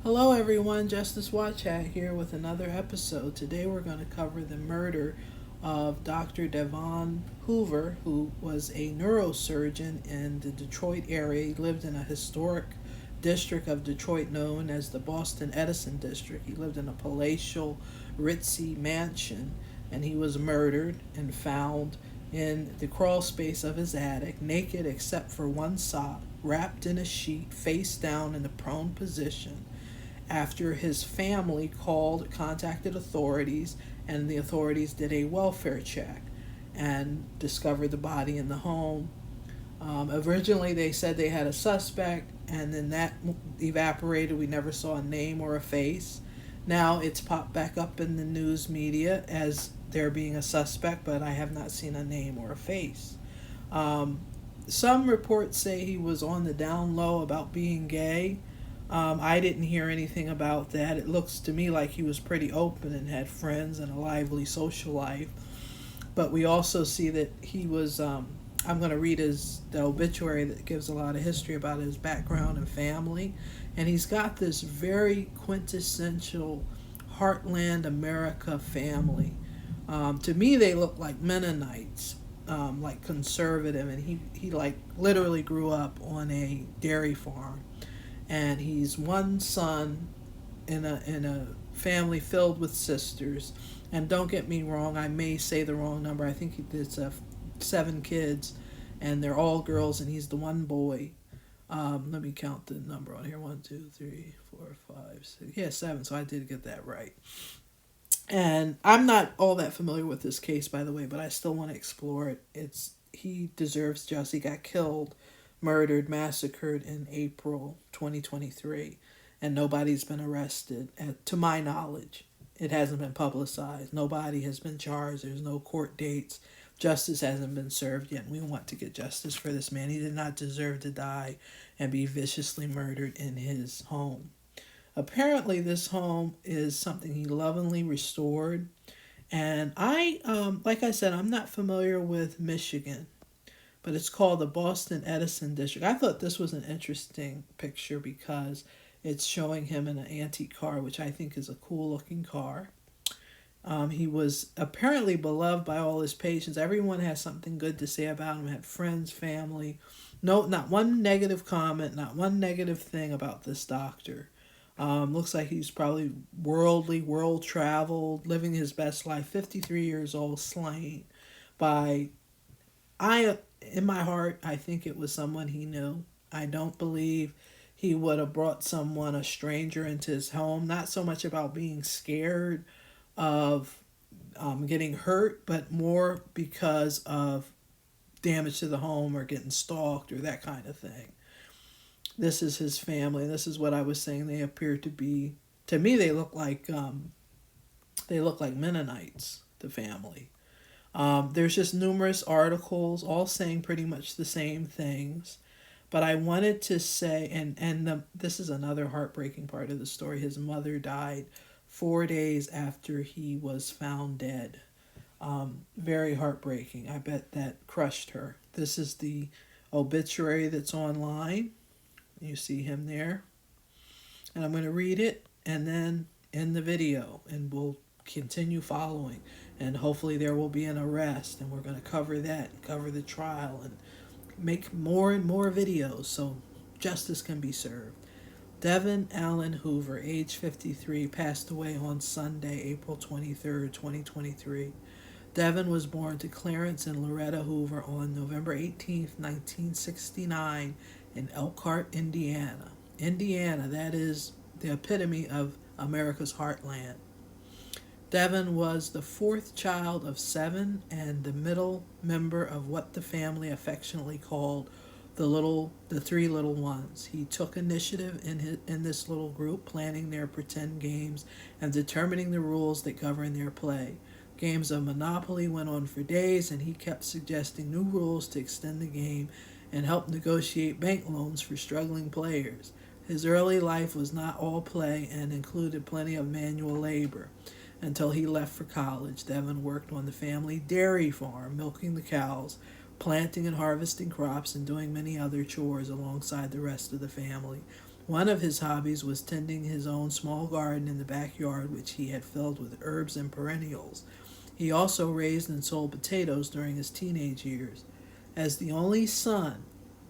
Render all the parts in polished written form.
Hello, everyone. Justice Watch Hat here with another episode. Today, we're going to cover the murder of Dr. Devon Hoover, who was a neurosurgeon in the Detroit area. He lived in a historic district of Detroit known as the Boston Edison District. He lived in a palatial, ritzy mansion, and he was murdered and found in the crawl space of his attic, naked except for one sock, wrapped in a sheet, face down in a prone position after his family contacted authorities, and the authorities did a welfare check and discovered the body in the home. Originally, they said they had a suspect, and then that evaporated. We never saw a name or a face. Now it's popped back up in the news media as there being a suspect, but I have not seen a name or a face. Um, some reports say he was on the down low about being gay. I didn't hear anything about that. It looks to me like he was pretty open and had friends and a lively social life. But we also see that he was. I'm going to read the obituary that gives a lot of history about his background and family, and he's got this very quintessential heartland America family. To me, they look like Mennonites, like conservative, and he like literally grew up on a dairy farm, and he's one son in a family filled with sisters. And don't get me wrong, I may say the wrong number. I think it's 7 kids, and they're all girls, and he's the one boy. Let me count the number on here: 1, 2, 3, 4, 5, 6. Yeah, 7. So I did get that right. And I'm not all that familiar with this case, by the way, but I still want to explore it. He deserves justice. He got killed, murdered, massacred in April 2023, and nobody's been arrested, to my knowledge. It hasn't been publicized. Nobody has been charged. There's no court dates. Justice hasn't been served yet. We want to get justice for this man. He did not deserve to die and be viciously murdered in his home. Apparently, this home is something he lovingly restored. And like I said, I'm not familiar with Michigan, but it's called the Boston Edison District. I thought this was an interesting picture because it's showing him in an antique car, which I think is a cool looking car. He was apparently beloved by all his patients. Everyone has something good to say about him. Had friends, family. No, not one negative comment, not one negative thing about this doctor. Looks like he's probably worldly, world traveled, living his best life. 53 years old, slain by, in my heart, I think it was someone he knew. I don't believe he would have brought someone, a stranger, into his home. Not so much about being scared of getting hurt, but more because of damage to the home or getting stalked or that kind of thing. This is his family. This is what I was saying. They appear to be, to me, they look like Mennonites. The family. There's just numerous articles, all saying pretty much the same things. But I wanted to say, this is another heartbreaking part of the story. His mother died 4 days after he was found dead. Very heartbreaking. I bet that crushed her. This is the obituary that's online. You see him there. And I'm going to read it and then end the video, and we'll continue following. And hopefully there will be an arrest, and we're going to cover that, and cover the trial, and make more and more videos so justice can be served. Devon Allen Hoover, age 53, passed away on Sunday, April 23rd, 2023. Devon was born to Clarence and Loretta Hoover on November 18th, 1969, in Elkhart, Indiana. Indiana, that is the epitome of America's heartland. Devon was the fourth child of 7 and the middle member of what the family affectionately called the 3 little ones. He took initiative in this little group, planning their pretend games and determining the rules that govern their play. Games of Monopoly went on for days, and he kept suggesting new rules to extend the game and help negotiate bank loans for struggling players. His early life was not all play and included plenty of manual labor. Until he left for college, Devon worked on the family dairy farm, milking the cows, planting and harvesting crops, and doing many other chores alongside the rest of the family. One of his hobbies was tending his own small garden in the backyard, which he had filled with herbs and perennials. He also raised and sold potatoes during his teenage years. As the only son,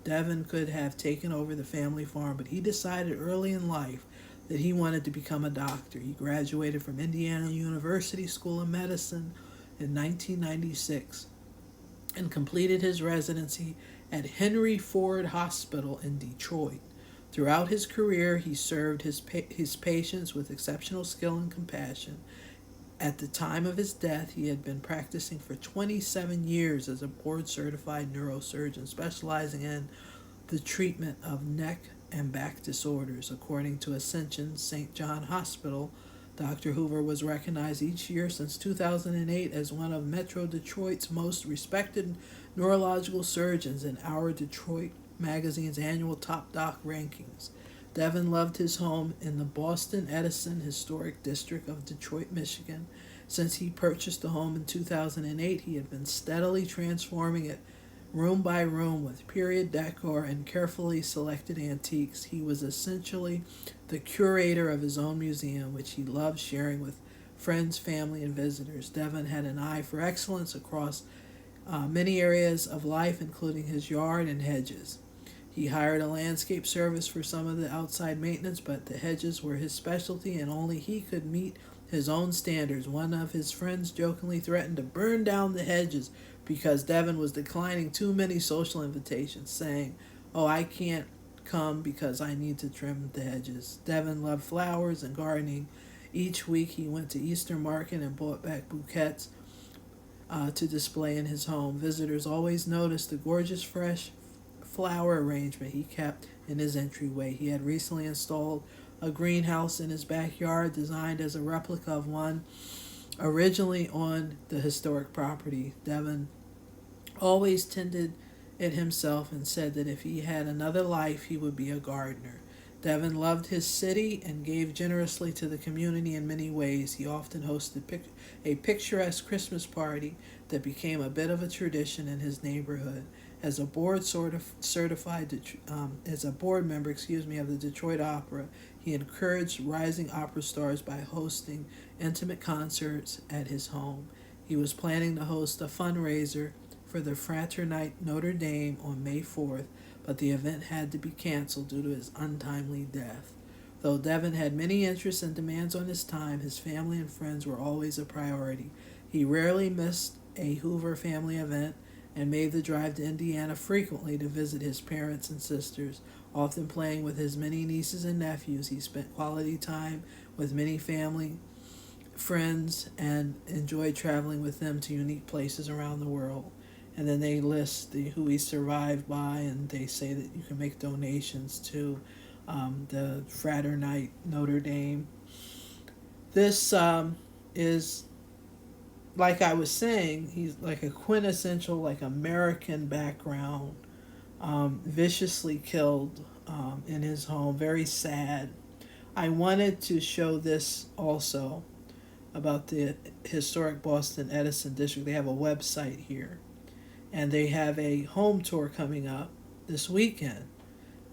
Devon could have taken over the family farm, but he decided early in life that he wanted to become a doctor. He graduated from Indiana University School of Medicine in 1996 and completed his residency at Henry Ford Hospital in Detroit. Throughout his career, he served his patients with exceptional skill and compassion. At the time of his death, he had been practicing for 27 years as a board certified neurosurgeon, specializing in the treatment of neck and back disorders. According to Ascension St. John Hospital, Dr. Hoover was recognized each year since 2008 as one of Metro Detroit's most respected neurological surgeons in Our Detroit magazine's annual Top Doc rankings. Devon loved his home in the Boston Edison Historic District of Detroit, Michigan. Since he purchased the home in 2008, he had been steadily transforming it room by room with period decor and carefully selected antiques. He was essentially the curator of his own museum, which he loved sharing with friends, family, and visitors. Devon had an eye for excellence across many areas of life, including his yard and hedges. He hired a landscape service for some of the outside maintenance, but the hedges were his specialty and only he could meet his own standards. One of his friends jokingly threatened to burn down the hedges because Devon was declining too many social invitations, saying, "Oh, I can't come because I need to trim the hedges." Devon loved flowers and gardening. Each week he went to Easter Market and bought back bouquets to display in his home. Visitors always noticed the gorgeous fresh flower arrangement he kept in his entryway. He had recently installed a greenhouse in his backyard designed as a replica of one originally on the historic property. Devon always tended it himself and said that if he had another life, he would be a gardener. Devon loved his city and gave generously to the community in many ways. He often hosted a picturesque Christmas party that became a bit of a tradition in his neighborhood. As a board as a board member, of the Detroit Opera, he encouraged rising opera stars by hosting intimate concerts at his home. He was planning to host a fundraiser for the Fraternite Notre Dame on May 4th, but the event had to be canceled due to his untimely death. Though Devon had many interests and demands on his time, his family and friends were always a priority. He rarely missed a Hoover family event and made the drive to Indiana frequently to visit his parents and sisters. Often playing with his many nieces and nephews, he spent quality time with many family friends and enjoyed traveling with them to unique places around the world. And then they list who he survived by, and they say that you can make donations to the Fraternite Notre Dame. This is, like I was saying, he's like a quintessential, like American background, viciously killed in his home. Very sad. I wanted to show this also about the historic Boston Edison district. They have a website here, and they have a home tour coming up this weekend.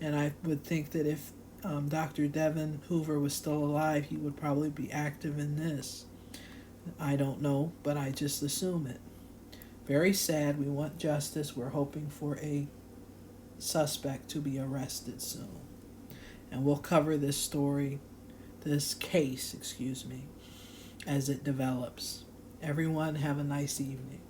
And I would think that if Dr. Devon Hoover was still alive, he would probably be active in this. I don't know, but I just assume it. Very sad. We want justice. We're hoping for a suspect to be arrested soon. And we'll cover this case, as it develops. Everyone have a nice evening.